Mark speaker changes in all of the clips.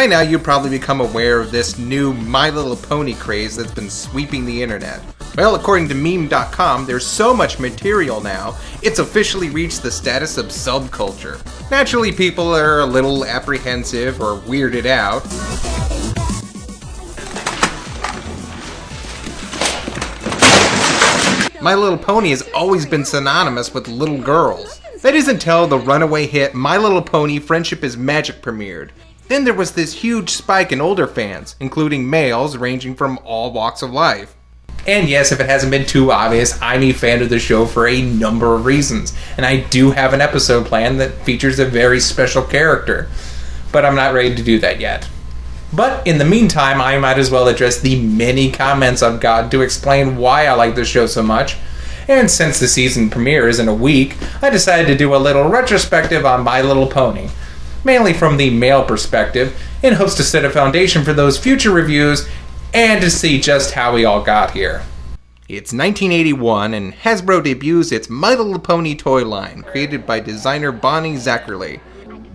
Speaker 1: By now you've probably become aware of this new My Little Pony craze that's been sweeping the internet. Well, according to meme.com, there's so much material now, it's officially reached the status of subculture. Naturally, people are a little apprehensive or weirded out. My Little Pony has always been synonymous with little girls. That is until the runaway hit My Little Pony Friendship is Magic premiered. Then there was this huge spike in older fans, including males ranging from all walks of life. And yes, if it hasn't been too obvious, I'm a fan of the show for a number of reasons, and I do have an episode planned that features a very special character, but I'm not ready to do that yet. But in the meantime, I might as well address the many comments I've got to explain why I like the show so much. And since the season premiere is in a week, I decided to do a little retrospective on My Little Pony, mainly from the male perspective, in hopes to set a foundation for those future reviews and to see just how we all got here. It's 1981 and Hasbro debuts its My Little Pony toy line, created by designer Bonnie Zackerly.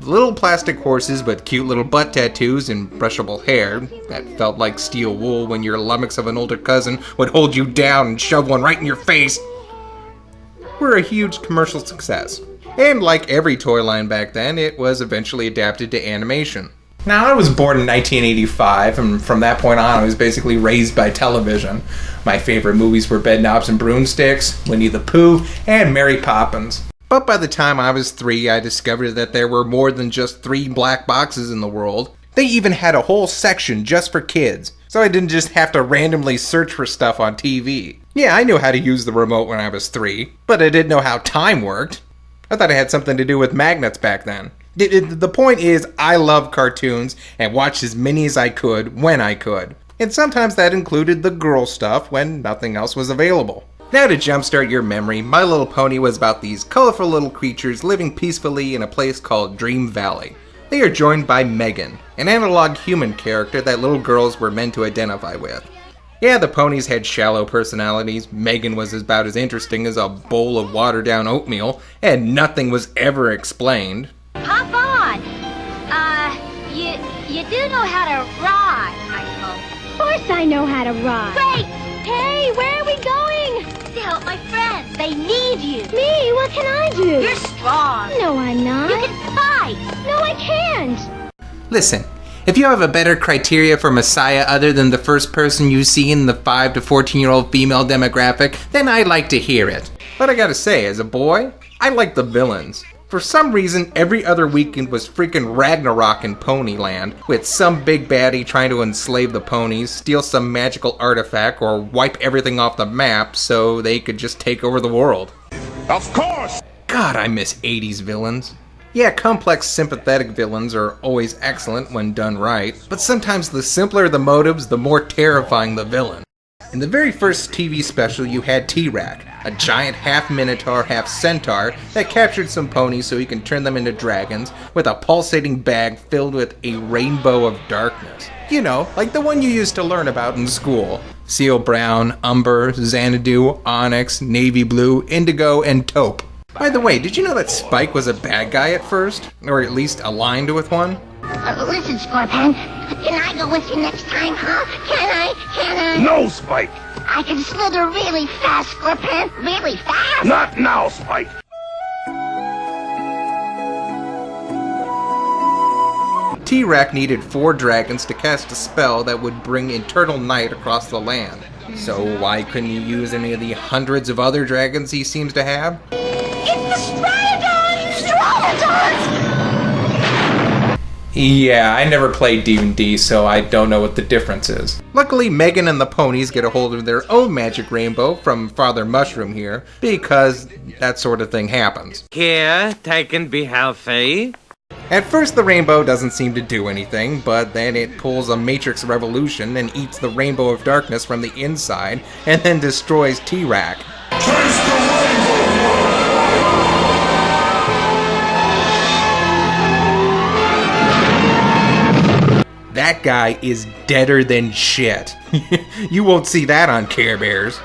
Speaker 1: Little plastic horses with cute little butt tattoos and brushable hair that felt like steel wool when your lummox of an older cousin would hold you down and shove one right in your face were a huge commercial success. And like every toy line back then, it was eventually adapted to animation. Now, I was born in 1985, and from that point on, I was basically raised by television. My favorite movies were Bedknobs and Broomsticks, Winnie the Pooh, and Mary Poppins. But by the time I was 3, I discovered that there were more than just 3 black boxes in the world. They even had a whole section just for kids, so I didn't just have to randomly search for stuff on TV. Yeah, I knew how to use the remote when I was 3, but I didn't know how time worked. I thought it had something to do with magnets back then. The point is, I loved cartoons and watched as many as I could when I could. And sometimes that included the girl stuff when nothing else was available. Now to jumpstart your memory, My Little Pony was about these colorful little creatures living peacefully in a place called Dream Valley. They are joined by Megan, an analog human character that little girls were meant to identify with. Yeah, the ponies had shallow personalities, Megan was about as interesting as a bowl of watered-down oatmeal, and nothing was ever explained.
Speaker 2: Hop on! You do know how to ride, I hope.
Speaker 3: Of course I know how to ride.
Speaker 2: Great!
Speaker 3: Hey, where are we going?
Speaker 2: To help my friends. They need you.
Speaker 3: Me? What can I do?
Speaker 2: You're strong.
Speaker 3: No, I'm not.
Speaker 2: You can fight.
Speaker 3: No, I can't.
Speaker 1: Listen, if you have a better criteria for Messiah other than the first person you see in the 5 to 14-year-old female demographic, then I'd like to hear it. But I gotta say, as a boy, I like the villains. For some reason, every other weekend was freaking Ragnarok in Ponyland, with some big baddie trying to enslave the ponies, steal some magical artifact, or wipe everything off the map so they could just take over the world.
Speaker 4: Of course!
Speaker 1: God, I miss 80s villains. Yeah, complex, sympathetic villains are always excellent when done right, but sometimes the simpler the motives, the more terrifying the villain. In the very first TV special, you had T-Rack, a giant half-minotaur, half-centaur that captured some ponies so he can turn them into dragons with a pulsating bag filled with a rainbow of darkness. You know, like the one you used to learn about in school. Seal Brown, Umber, Xanadu, Onyx, Navy Blue, Indigo, and Taupe. By the way, did you know that Spike was a bad guy at first? Or at least aligned with one?
Speaker 2: Listen, Scorpion. Can I go with you next time, huh? Can I?
Speaker 4: No, Spike!
Speaker 2: I can slither really fast, Scorpion. Really fast.
Speaker 4: Not now, Spike!
Speaker 1: T-Rack needed 4 dragons to cast a spell that would bring eternal night across the land. So why couldn't he use any of the hundreds of other dragons he seems to have?
Speaker 2: It's the Stratodons! Stratodons!
Speaker 1: Yeah, I never played D&D, so I don't know what the difference is. Luckily, Megan and the ponies get a hold of their own magic rainbow from Father Mushroom here, because that sort of thing happens.
Speaker 5: Here, take and be healthy.
Speaker 1: At first, the rainbow doesn't seem to do anything, but then it pulls a Matrix Revolution and eats the Rainbow of Darkness from the inside, and then destroys T-Rack. That guy is deader than shit. You won't see that on Care Bears.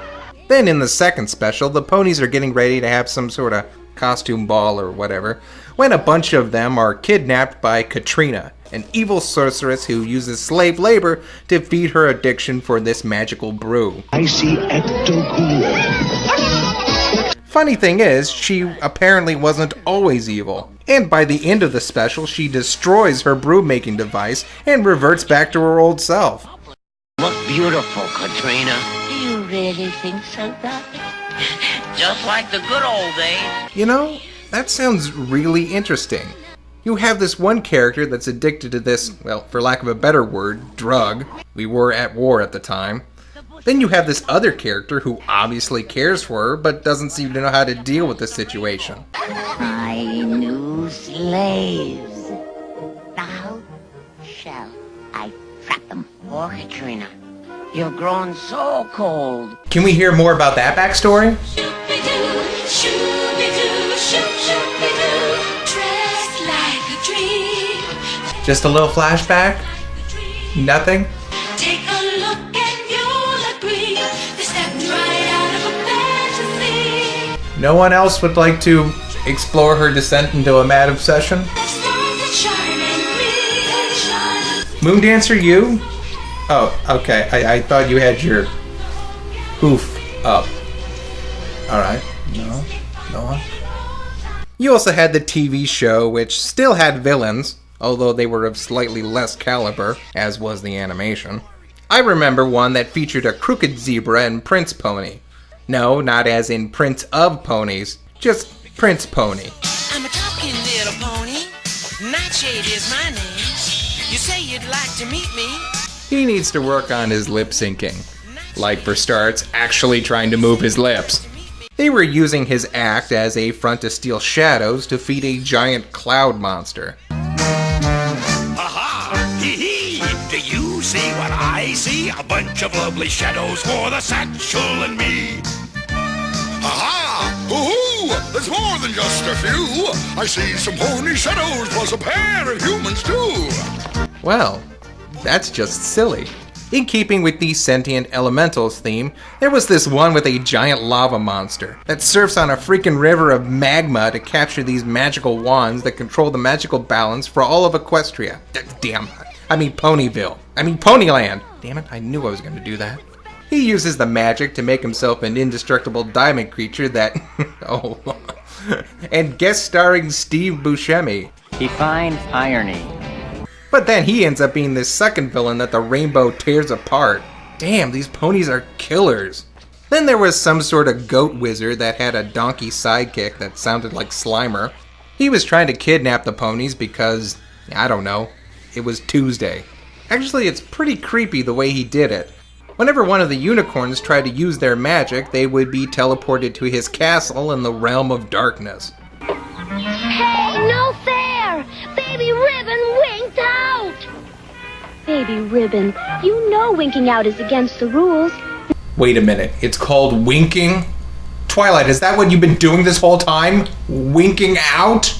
Speaker 1: Then in the second special, the ponies are getting ready to have some sort of costume ball or whatever, when a bunch of them are kidnapped by Katrina, an evil sorceress who uses slave labor to feed her addiction for this magical brew.
Speaker 6: I see ectogooler.
Speaker 1: Funny thing is, she apparently wasn't always evil. And by the end of the special, she destroys her brew-making device and reverts back to her old self.
Speaker 5: Look beautiful, Katrina.
Speaker 2: Do you really think so, Doc?
Speaker 5: Just like the good old days.
Speaker 1: You know, that sounds really interesting. You have this one character that's addicted to this, well, for lack of a better word, drug. We were at war at the time. Then you have this other character who obviously cares for her, but doesn't seem to know how to deal with the situation.
Speaker 2: My new slaves. Now shall I trap them?
Speaker 5: Oh, Katrina, you've grown so cold.
Speaker 1: Can we hear more about that backstory?
Speaker 7: Shoo-be-doo, shoo-be-doo, shoop-shoop-be-doo, dressed like a dream.
Speaker 1: Just a little flashback? Nothing?
Speaker 7: Take a look and you'll agree. They stepped right out of a fantasy.
Speaker 1: No one else would like to explore her descent into a mad obsession?
Speaker 7: The stars that shine in me.
Speaker 1: Moon Dancer, you? Oh, okay. I thought you had your hoof up. Alright. No. No. You also had the TV show, which still had villains, although they were of slightly less caliber, as was the animation. I remember one that featured a crooked zebra and Prince Pony. No, not as in Prince of Ponies, just Prince Pony.
Speaker 8: I'm a talking little pony. Nightshade is my name. You say you'd like to meet me?
Speaker 1: He needs to work on his lip syncing. Like, for starts, actually trying to move his lips. They were using his act as a front to steal shadows to feed a giant cloud monster.
Speaker 4: Aha! Hee hee! Do you see what I see? A bunch of lovely shadows for the satchel and me. Aha! Hoo-hoo! There's more than just a few. I see some pony shadows plus a pair of humans too.
Speaker 1: Well, that's just silly. In keeping with the sentient elementals theme, there was this one with a giant lava monster that surfs on a freaking river of magma to capture these magical wands that control the magical balance for all of Equestria. Damn. I mean Ponyville. I mean Ponyland. Damn it, I knew I was going to do that. He uses the magic to make himself an indestructible diamond creature that... oh. And guest starring Steve Buscemi.
Speaker 9: Define irony.
Speaker 1: But then he ends up being this second villain that the rainbow tears apart. Damn, these ponies are killers. Then there was some sort of goat wizard that had a donkey sidekick that sounded like Slimer. He was trying to kidnap the ponies because, I don't know, it was Tuesday. Actually, it's pretty creepy the way he did it. Whenever one of the unicorns tried to use their magic, they would be teleported to his castle in the realm of darkness.
Speaker 3: Hey, no fair! Baby Ribbon winked out! Baby Ribbon, you know winking out is against the rules.
Speaker 1: Wait a minute, it's called winking? Twilight, is that what you've been doing this whole time? Winking out?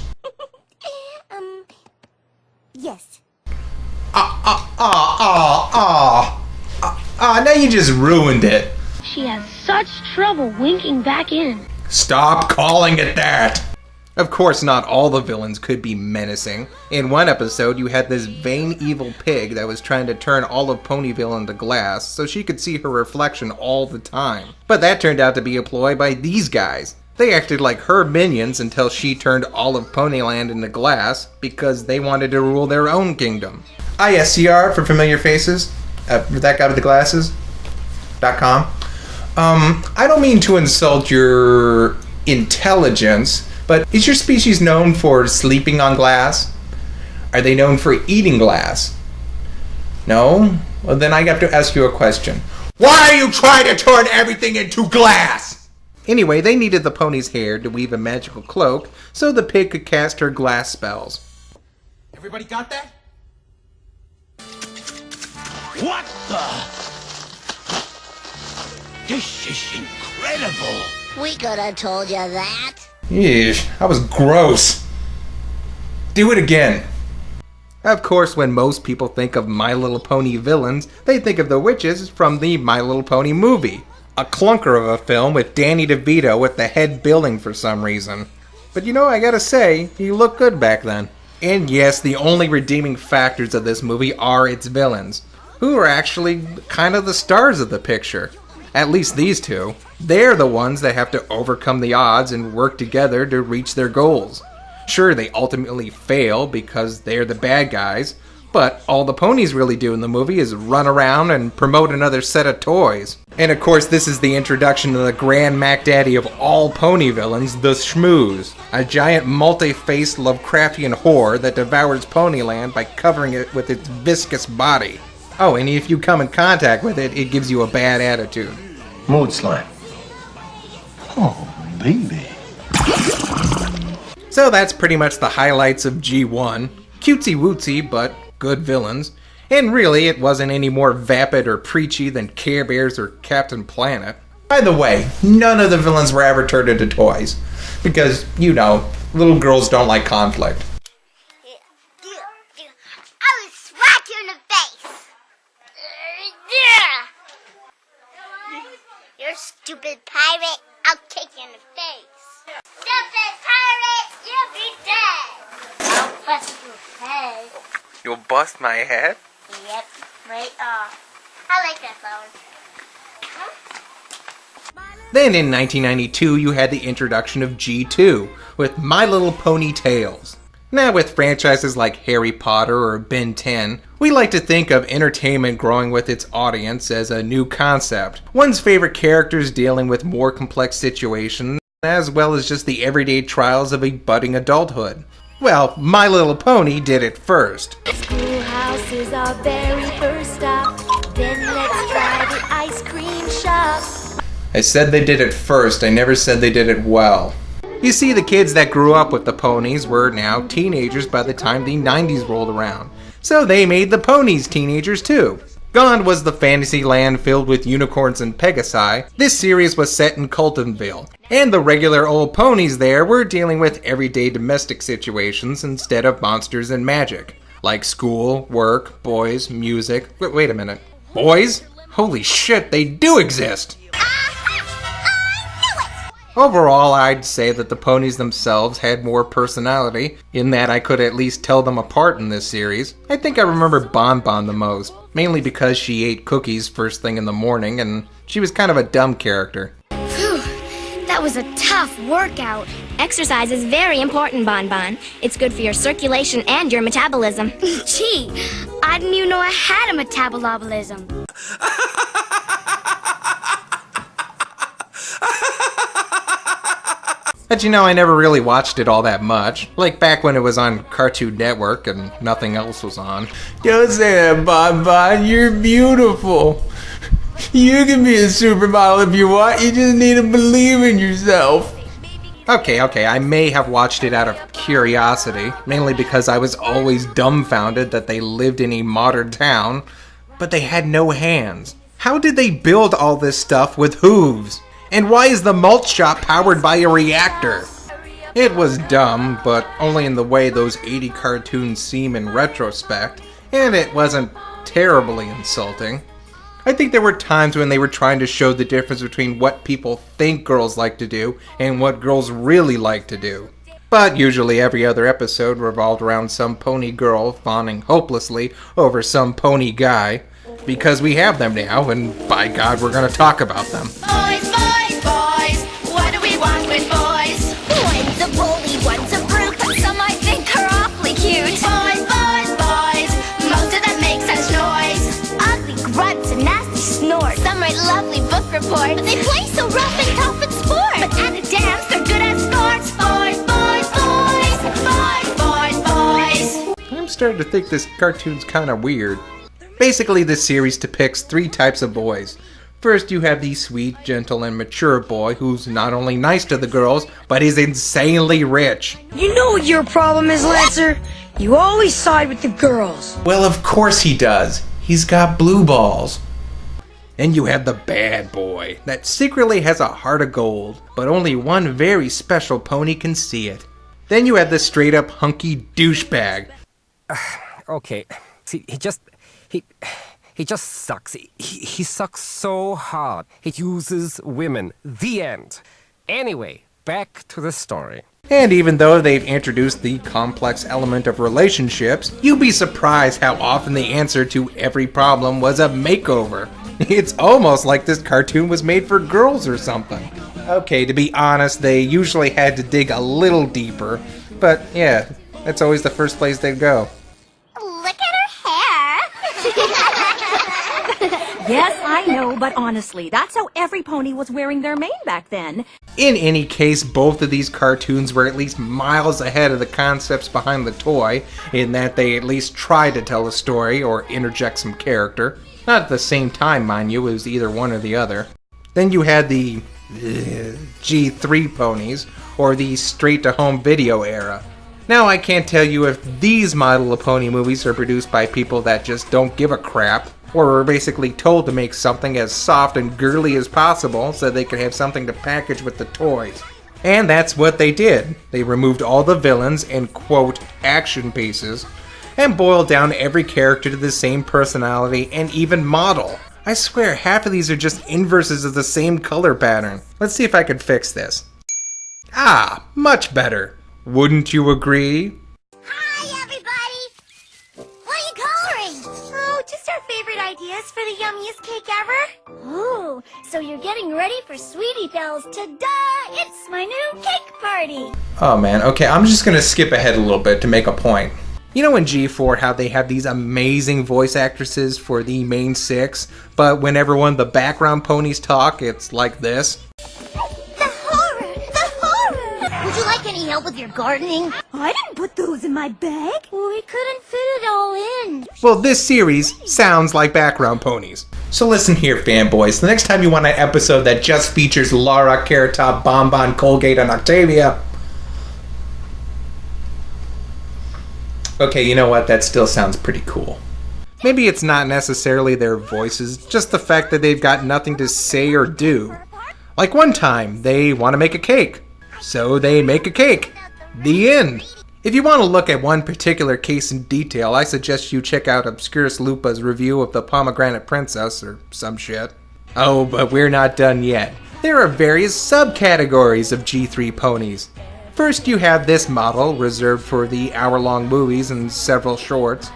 Speaker 2: Yes.
Speaker 1: Now you just ruined it.
Speaker 3: She has such trouble winking back in.
Speaker 1: Stop calling it that! Of course, not all the villains could be menacing. In one episode, you had this vain evil pig that was trying to turn all of Ponyville into glass so she could see her reflection all the time. But that turned out to be a ploy by these guys. They acted like her minions until she turned all of Ponyland into glass because they wanted to rule their own kingdom. ISCR for familiar faces. That guy with the glasses.com. I don't mean to insult your intelligence, but is your species known for sleeping on glass? Are they known for eating glass? No? Well, then I have to ask you a question. Why are you trying to turn everything into glass? Anyway, they needed the pony's hair to weave a magical cloak so the pig could cast her glass spells. Everybody got that?
Speaker 4: What the? This is incredible.
Speaker 2: We could have told you that.
Speaker 1: Yeesh, that was gross. Do it again. Of course, when most people think of My Little Pony villains, they think of the witches from the My Little Pony movie. A clunker of a film with Danny DeVito with the head billing for some reason. But you know, I gotta say, he looked good back then. And yes, the only redeeming factors of this movie are its villains, who are actually kind of the stars of the picture. At least these two. They're the ones that have to overcome the odds and work together to reach their goals. Sure, they ultimately fail because they're the bad guys, but all the ponies really do in the movie is run around and promote another set of toys. And of course, this is the introduction to the grand Mac Daddy of all pony villains, the Schmooze, a giant multi-faced Lovecraftian whore that devours Ponyland by covering it with its viscous body. Oh, and if you come in contact with it, it gives you a bad attitude.
Speaker 6: Mood slime. Oh, baby.
Speaker 1: So that's pretty much the highlights of G1. Cutesy wootsy, but good villains. And really, it wasn't any more vapid or preachy than Care Bears or Captain Planet. By the way, none of the villains were ever turned into toys. Because, you know, little girls don't like conflict.
Speaker 2: I will smack you in the face. You're a stupid pirate. I'll kick you in the face. Stupid pirate, you'll be dead. I'll bust your head.
Speaker 1: You'll bust my head?
Speaker 2: Yep, right off. I like that flower.
Speaker 1: Then in 1992, you had the introduction of G2 with My Little Pony Tales. Now with franchises like Harry Potter or Ben 10, we like to think of entertainment growing with its audience as a new concept. One's favorite characters dealing with more complex situations, as well as just the everyday trials of a budding adulthood. Well, My Little Pony did it first.
Speaker 3: Schoolhouse is our very first stop. Then let's try the ice cream shop.
Speaker 1: I said they did it first, I never said they did it well. You see, the kids that grew up with the ponies were now teenagers by the time the 90s rolled around. So they made the ponies teenagers too. Gone was the fantasy land filled with unicorns and pegasi. This series was set in Coltonville, and the regular old ponies there were dealing with everyday domestic situations instead of monsters and magic. Like school, work, boys, music. Wait a minute. Boys? Holy shit, they do exist! Overall, I'd say that the ponies themselves had more personality, in that I could at least tell them apart in this series. I think I remember Bon Bon the most, mainly because she ate cookies first thing in the morning, and she was kind of a dumb character.
Speaker 3: Phew, that was a tough workout. Exercise is very important, Bon Bon. It's good for your circulation and your metabolism. Gee, I didn't even know I had a metabolism.
Speaker 1: But you know, I never really watched it all that much. Like back when it was on Cartoon Network and nothing else was on. Don't say that, Bon Bon. You're beautiful. You can be a supermodel if you want. You just need to believe in yourself. Okay, I may have watched it out of curiosity, mainly because I was always dumbfounded that they lived in a modern town, but they had no hands. How did they build all this stuff with hooves? And why is the malt shop powered by a reactor? It was dumb, but only in the way those 80 cartoons seem in retrospect, and it wasn't terribly insulting. I think there were times when they were trying to show the difference between what people think girls like to do and what girls really like to do. But usually every other episode revolved around some pony girl fawning hopelessly over some pony guy. Because we have them now, and by God, we're gonna talk about them.
Speaker 7: Boys, boys, boys, what do we want with boys?
Speaker 3: One's a bully, one's a brute, but some I think are awfully cute.
Speaker 7: Boys, boys, boys, most of them make such noise.
Speaker 3: Ugly grunts and nasty snores. Some write lovely book reports, but they play so rough and tough at sport. But at a dance, they're good at sports.
Speaker 7: Boys, boys, boys, boys, boys, boys.
Speaker 1: I'm starting to think this cartoon's kinda weird. Basically, this series depicts three types of boys. First, you have the sweet, gentle, and mature boy who's not only nice to the girls, but is insanely rich.
Speaker 10: You know what your problem is, Lancer? You always side with the girls.
Speaker 1: Well, of course he does. He's got blue balls. Then you have the bad boy that secretly has a heart of gold, but only one very special pony can see it. Then you have the straight-up hunky douchebag.
Speaker 11: Okay, see, he just sucks. He sucks so hard. He uses women. The end. Anyway, back to the story.
Speaker 1: And even though they've introduced the complex element of relationships, you'd be surprised how often the answer to every problem was a makeover. It's almost like this cartoon was made for girls or something. Okay, to be honest, they usually had to dig a little deeper, but yeah, that's always the first place they'd go.
Speaker 2: Look at her hair.
Speaker 12: Yes, I know, but honestly, that's how every pony was wearing their mane back then.
Speaker 1: In any case, both of these cartoons were at least miles ahead of the concepts behind the toy, in that they at least tried to tell a story or interject some character. Not at the same time, mind you, it was either one or the other. Then you had the G3 ponies, or the straight-to-home video era. Now, I can't tell you if these model of pony movies are produced by people that just don't give a crap, or were basically told to make something as soft and girly as possible so they could have something to package with the toys. And that's what they did. They removed all the villains and, quote, action pieces, and boiled down every character to the same personality and even model. I swear, half of these are just inverses of the same color pattern. Let's see if I can fix this. Ah, much better. Wouldn't you agree?
Speaker 2: Hi, everybody. What are you coloring?
Speaker 3: Oh, just our favorite ideas for the yummiest cake ever. Oh, so you're getting ready for Sweetie Belle's ta-da! It's my new cake party.
Speaker 1: Oh man, okay, I'm just gonna skip ahead a little bit to make a point. You know in G4 how they have these amazing voice actresses for the main six, but whenever one of the background ponies talk, it's like this?
Speaker 2: The horror! The horror! Would you like any help with your gardening?
Speaker 12: I didn't put those in my bag.
Speaker 2: Well, we couldn't fit it all in.
Speaker 1: Well, this series sounds like background ponies. So listen here, fanboys. The next time you want an episode that just features Laura, Carrot Top, Bonbon, Colgate, and Octavia... Okay, you know what? That still sounds pretty cool. Maybe it's not necessarily their voices, just the fact that they've got nothing to say or do. Like one time, they want to make a cake. So they make a cake. The end. If you want to look at one particular case in detail, I suggest you check out Obscurus Lupa's review of the Pomegranate Princess, or some shit. Oh, but we're not done yet. There are various subcategories of G3 ponies. First, you have this model, reserved for the hour-long movies and several shorts.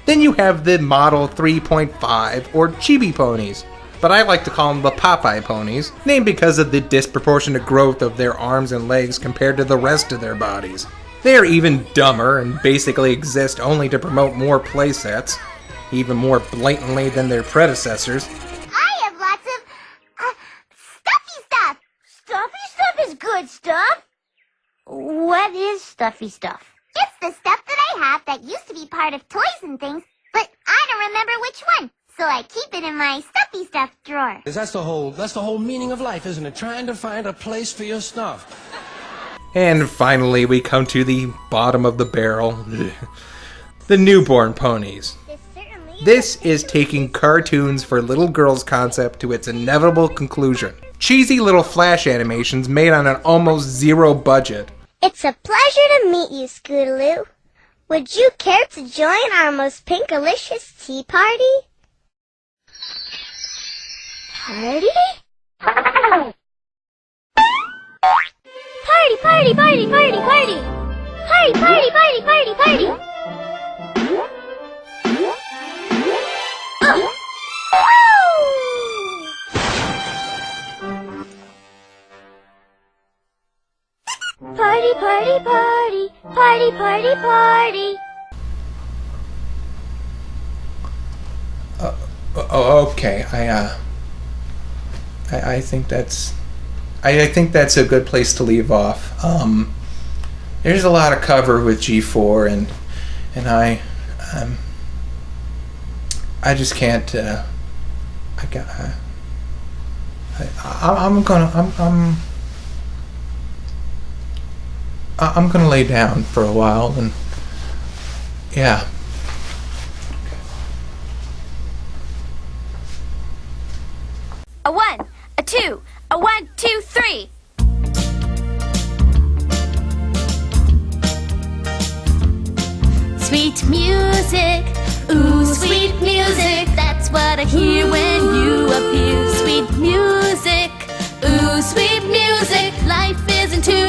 Speaker 1: Then you have the Model 3.5, or Chibi ponies. But I like to call them the Popeye ponies, named because of the disproportionate growth of their arms and legs compared to the rest of their bodies. They are even dumber and basically exist only to promote more playsets, even more blatantly than their predecessors.
Speaker 2: I have lots of, stuffy stuff. Stuffy stuff is good stuff. What is stuffy stuff? It's the stuff that I have that used to be part of toys and things, but I don't remember which one, so I keep it in my stuffy stuff drawer.
Speaker 13: That's the whole meaning of life, isn't it? Trying to find a place for your stuff.
Speaker 1: And finally, we come to the bottom of the barrel. The newborn ponies. This is taking cartoons for little girls concept to its inevitable conclusion. Cheesy little flash animations made on an almost zero budget.
Speaker 2: It's a pleasure to meet you, Scootaloo. Would you care to join our most pinkalicious tea party? Party? Party, party, party, party, party! Party, party, party, party, party! Oh. Party, party, party, party, party, party.
Speaker 1: Okay, I think that's, I think that's a good place to leave off. There's a lot of cover with G4, and I just can't. I'm gonna lay down for a while, and yeah.
Speaker 3: A 1, a 2, a 1, 2, 3. Sweet music, ooh, sweet music. That's what I hear when you appear. Sweet music, ooh, sweet music. Life isn't too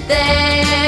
Speaker 7: there.